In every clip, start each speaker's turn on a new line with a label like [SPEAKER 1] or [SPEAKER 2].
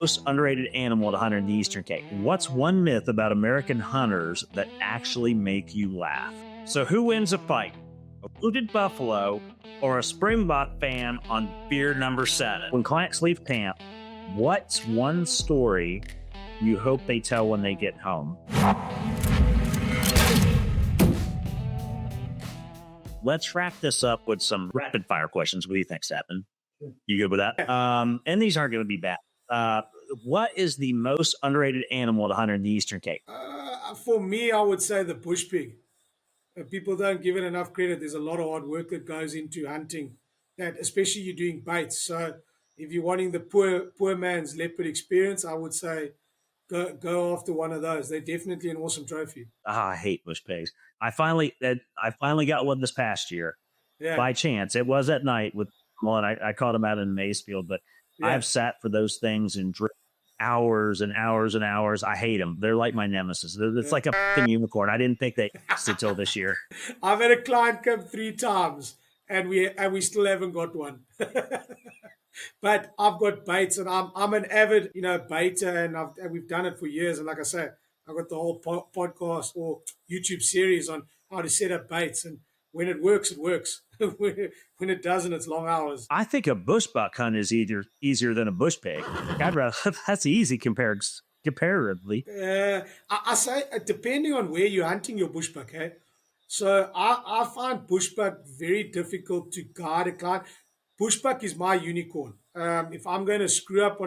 [SPEAKER 1] most underrated animal to hunt in the Eastern Cape. What's one myth about American hunters that actually make you laugh? So, who wins a fight? A wounded buffalo or a Springbok fan on beer number 7? When clients leave camp, what's one story you hope they tell when they get home? Let's wrap this up with some rapid fire questions. What do you think, Sapin? You good with that? And these aren't going to be bad. What is the most underrated animal to hunt in the Eastern Cape?
[SPEAKER 2] For me, I would say the bush pig. People don't give it enough credit. There's a lot of hard work that goes into hunting that, especially you're doing baits. So if you're wanting the poor man's leopard experience, I would say go after one of those. They're definitely an awesome trophy.
[SPEAKER 1] I hate bush pigs. I finally got one this past year
[SPEAKER 2] Yeah,
[SPEAKER 1] by chance. It was at night with one. I caught him out in the maize field, but
[SPEAKER 2] yeah.
[SPEAKER 1] I've sat for those things and hours and hours and hours. I hate them. They're like my nemesis. It's like a fucking unicorn. I didn't think they existed till this year.
[SPEAKER 2] I've had a client come 3 times, and we still haven't got one. But I've got baits, and I'm an avid baiter, and we've done it for years. And like I say, I've got the whole podcast or YouTube series on how to set up baits, and when it works, it works. When it doesn't, it's long hours.
[SPEAKER 1] I think a bushbuck hunt is easier than a bush pig. I'd rather, that's easy comparatively.
[SPEAKER 2] I say depending on where you're hunting your bushbuck, hey. So I find bushbuck very difficult to guide a client. Bushbuck is my unicorn. If I'm going to screw up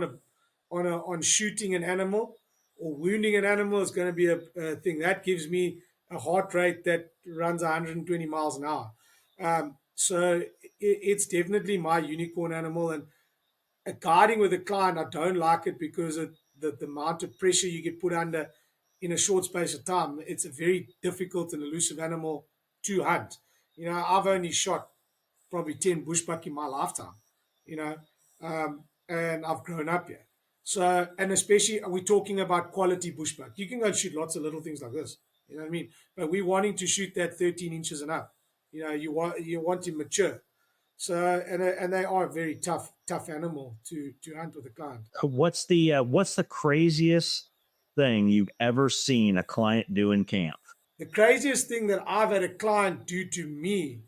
[SPEAKER 2] on shooting an animal or wounding an animal, it's going to be a thing that gives me a heart rate that runs 120 miles an hour. So it's definitely my unicorn animal. And guiding with a client, I don't like it because of the amount of pressure you get put under in a short space of time. It's a very difficult and elusive animal to hunt. I've only shot probably 10 bushbuck in my lifetime, and I've grown up here. So, and especially, we're talking about quality bushbuck. You can go and shoot lots of little things like this, you know what I mean? But we're wanting to shoot that 13 inches and up. You want to mature. So, and they are a very tough animal to hunt with a client.
[SPEAKER 1] What's the craziest thing you've ever seen a client do in camp?
[SPEAKER 2] The craziest thing that I've had a client do to me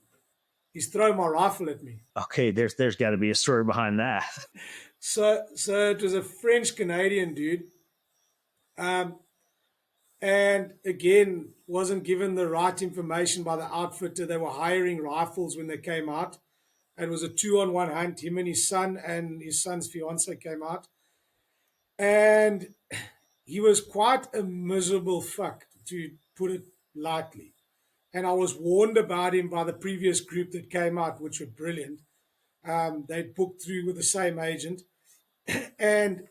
[SPEAKER 2] is throw my rifle at me.
[SPEAKER 1] Okay, there's got to be a story behind that.
[SPEAKER 2] So it was a French Canadian dude, and again wasn't given the right information by the outfitter. They were hiring rifles when they came out. It was a 2-on-1 hunt. Him and his son's fiance came out, and he was quite a miserable fuck, to put it lightly. And I was warned about him by the previous group that came out, which were brilliant. They booked through with the same agent. And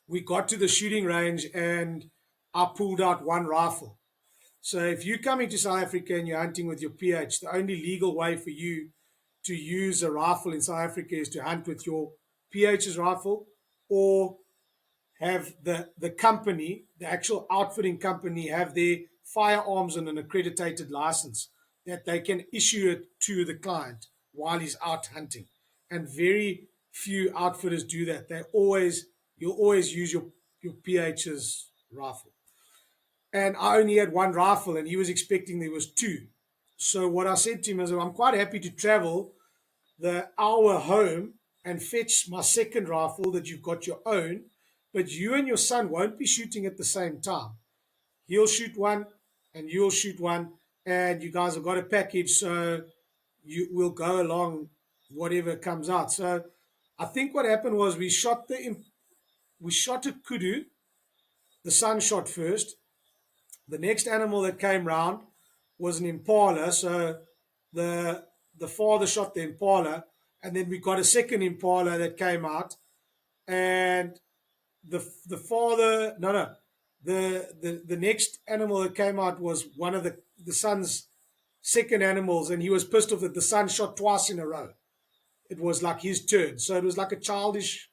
[SPEAKER 2] we got to the shooting range, and I pulled out one rifle. So if you're coming to South Africa and you're hunting with your PH, the only legal way for you to use a rifle in South Africa is to hunt with your PH's rifle, or have the company, the actual outfitting company, have their firearms on an accredited license that they can issue it to the client while he's out hunting. And very few outfitters do that. You'll always use your PH's rifle. And I only had one rifle, and he was expecting there was 2. So what I said to him is, I'm quite happy to travel the hour home and fetch my second rifle that you've got your own, but you and your son won't be shooting at the same time. He'll shoot one and you'll shoot one, and you guys have got a package, so you will go along whatever comes out. So I think what happened was we shot a kudu. The son shot first. The next animal that came round was an impala. So the father shot the impala, and then we got a second impala that came out, and the father the next animal that came out was one of the son's second animals, and he was pissed off that the son shot twice in a row. It was like his turn, so it was like a childish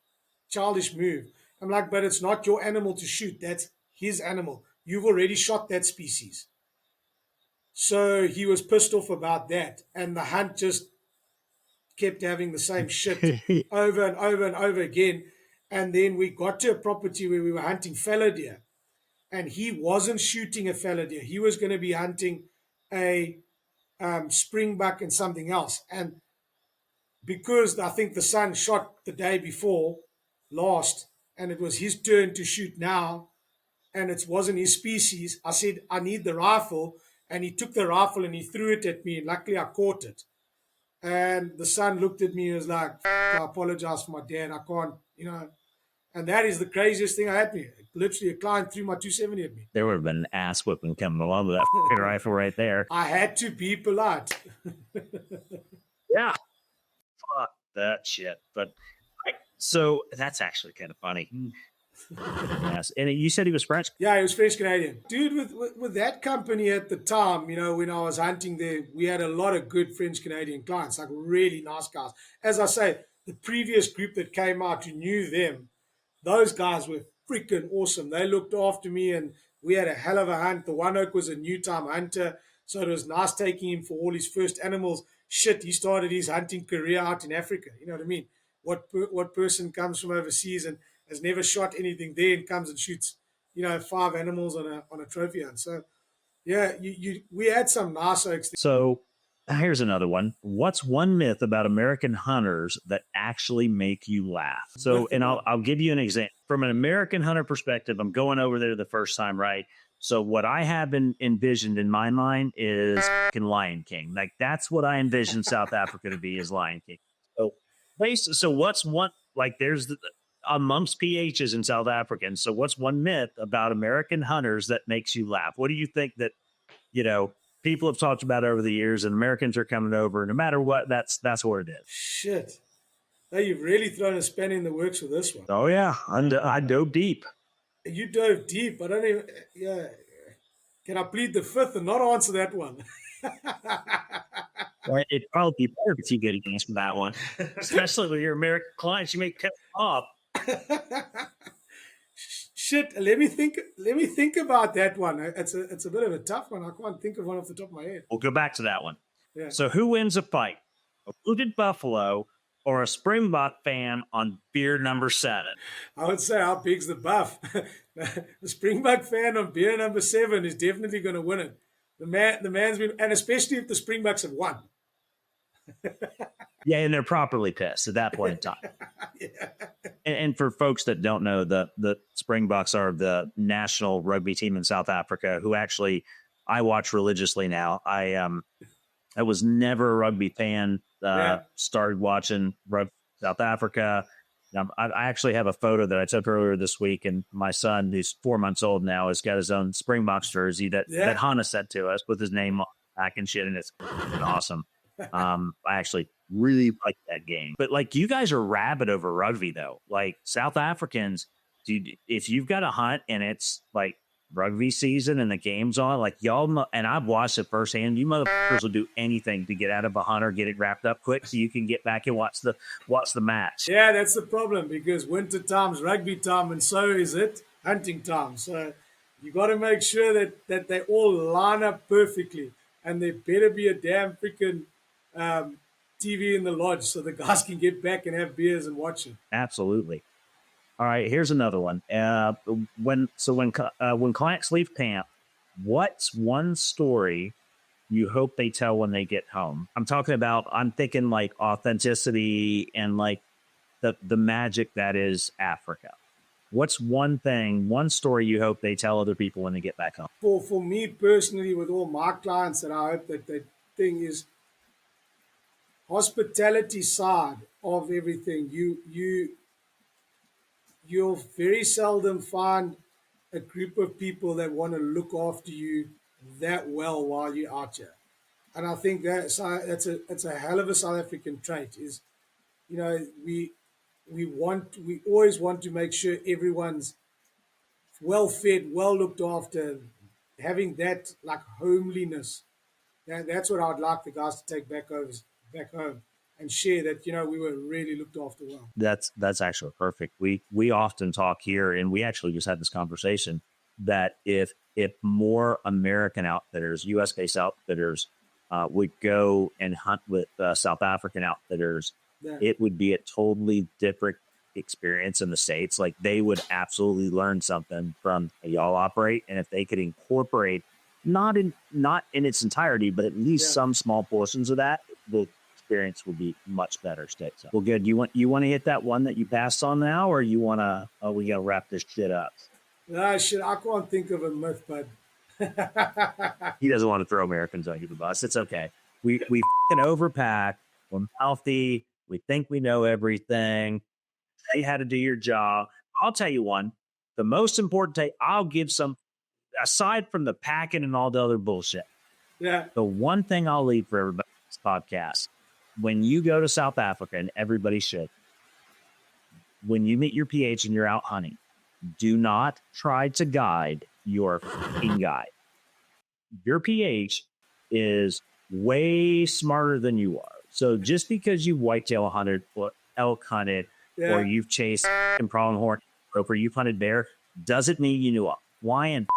[SPEAKER 2] move. I'm like, but it's not your animal to shoot. That's his animal. You've already shot that species. So he was pissed off about that, and the hunt just kept having the same shit over and over and over again. And then we got to a property where we were hunting fallow deer, and he wasn't shooting a fallow deer. He was going to be hunting a springbuck and something else. And because I think the son shot the day before, lost, and it was his turn to shoot now, and it wasn't his species, I said, I need the rifle. And he took the rifle and he threw it at me. And luckily, I caught it. And the son looked at me and was like, I apologize for my dad. I can't, And that is the craziest thing I had me. Literally, a client threw my 270 at me.
[SPEAKER 1] There would have been an ass whipping coming along with that rifle right there.
[SPEAKER 2] I had to be polite.
[SPEAKER 1] Yeah. Fuck that shit. But so that's actually kind of funny. Yes. And you said he was French?
[SPEAKER 2] Yeah, he was French Canadian. Dude, with that company at the time, when I was hunting there, we had a lot of good French Canadian clients, like really nice guys. As I say, the previous group that came out who knew them, those guys were freaking awesome. They looked after me and we had a hell of a hunt. The one oak was a new time hunter, so it was nice taking him for all his first animals. Shit, he started his hunting career out in Africa. You know what I mean? What person comes from overseas and has never shot anything there and comes and shoots, 5 animals on a trophy hunt. So, yeah, we had some nice oaks.
[SPEAKER 1] So here's another one. What's one myth about American hunters that actually make you laugh? So, and I'll give you an example. From an American hunter perspective, I'm going over there the first time, right? So what I have envisioned in my mind is Lion King. Like, that's what I envision South Africa to be, is Lion King. So what's one, like, there's amongst PHs in South Africa. And so what's one myth about American hunters that makes you laugh? What do you think that, people have talked about over the years, and Americans are coming over, no matter what, that's what it is?
[SPEAKER 2] Shit. Now you've really thrown a spanner in the works with this one.
[SPEAKER 1] Oh, yeah. I dove deep.
[SPEAKER 2] You dove deep. I don't even, yeah. Can I plead the fifth and not answer that one?
[SPEAKER 1] Well, it'd probably be better if you get an answer for that one, especially with your American clients. You may cut off.
[SPEAKER 2] Shit, let me think about that one. It's a bit of a tough one. I can't think of one off the top of my head.
[SPEAKER 1] We'll go back to that one.
[SPEAKER 2] Yeah.
[SPEAKER 1] So who wins a fight? A wounded buffalo or a Springbok fan on beer number 7?
[SPEAKER 2] I would say, how big's the buff? The Springbok fan on beer number 7 is definitely going to win it. The man's been, and especially if the Springboks have won.
[SPEAKER 1] Yeah, and they're properly pissed at that point in time.
[SPEAKER 2] Yeah.
[SPEAKER 1] And for folks that don't know, the Springboks are the national rugby team in South Africa, who actually I watch religiously now. I was never a rugby fan. Started watching South Africa. I actually have a photo that I took earlier this week, and my son, who's 4 months old now, has got his own Springboks jersey that Hannah sent to us with his name on back and shit, and it's awesome. I actually really like that game. But like, you guys are rabid over rugby, though. Like, South Africans, dude, if you've got a hunt and it's like rugby season and the game's on, like, y'all, and I've watched it firsthand, you motherfuckers will do anything to get out of a hunt or get it wrapped up quick so you can get back and watch the match.
[SPEAKER 2] Yeah, that's the problem, because winter time's rugby time and so is it hunting time. So you got to make sure that they all line up perfectly, and there better be a damn freaking TV in the lodge so the guys can get back and have beers and watch it.
[SPEAKER 1] Absolutely. All right, here's another one. When clients leave camp, what's one story you hope they tell when they get home? I'm thinking like authenticity and like the magic that is Africa. What's one story you hope they tell other people when they get back home?
[SPEAKER 2] For me personally, with all my clients, that I hope that the thing is hospitality side of everything. You'll very seldom find a group of people that want to look after you that well while you're out here. And I think that's a hell of a South African trait. Is, we always want to make sure everyone's well fed, well looked after, having that like homeliness. That's what I'd like the guys to take back home and share, that we were really looked after well.
[SPEAKER 1] That's actually perfect. We often talk here, and we actually just had this conversation, that if more American outfitters, U.S. based outfitters, would go and hunt with South African outfitters, it would be a totally different experience in the States, like they would absolutely learn something from how y'all operate. And if they could incorporate not in its entirety, but at least some small portions of that, the experience will be much better. State. So, well, good. You want to hit that one that you passed on now, or you want to? Oh, we gotta wrap this shit up.
[SPEAKER 2] No, shit, I can't think of a myth, but
[SPEAKER 1] he doesn't want to throw Americans under the bus. It's okay. We fucking overpack. We're mouthy. We think we know everything. Tell you how to do your job. I'll tell you one. The most important thing, I'll give some, aside from the packing and all the other bullshit.
[SPEAKER 2] Yeah.
[SPEAKER 1] The one thing I'll leave for everybody in this podcast, when you go to South Africa, and everybody should, when you meet your PH and you're out hunting, do not try to guide your fucking guide. Your PH is way smarter than you are. So just because you've whitetail hunted or elk hunted or you've chased and pronghorn or you've hunted bear doesn't mean you know a flying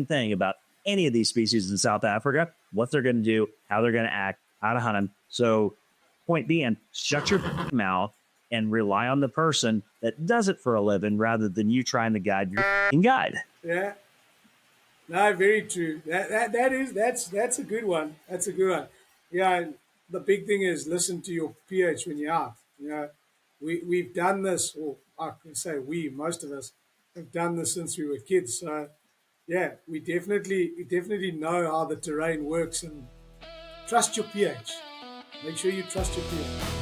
[SPEAKER 1] thing about any of these species in South Africa, what they're going to do, how they're going to act, how to hunt them. So point being, shut your mouth and rely on the person that does it for a living rather than you trying to guide your guide.
[SPEAKER 2] Yeah. No, very true. That's a good one. That's a good one. Yeah, the big thing is listen to your PH when you're out. You know, we've done this, or I can say most of us have done this since we were kids. So yeah, we definitely know how the terrain works, and trust your PH. Make sure you trust your PH.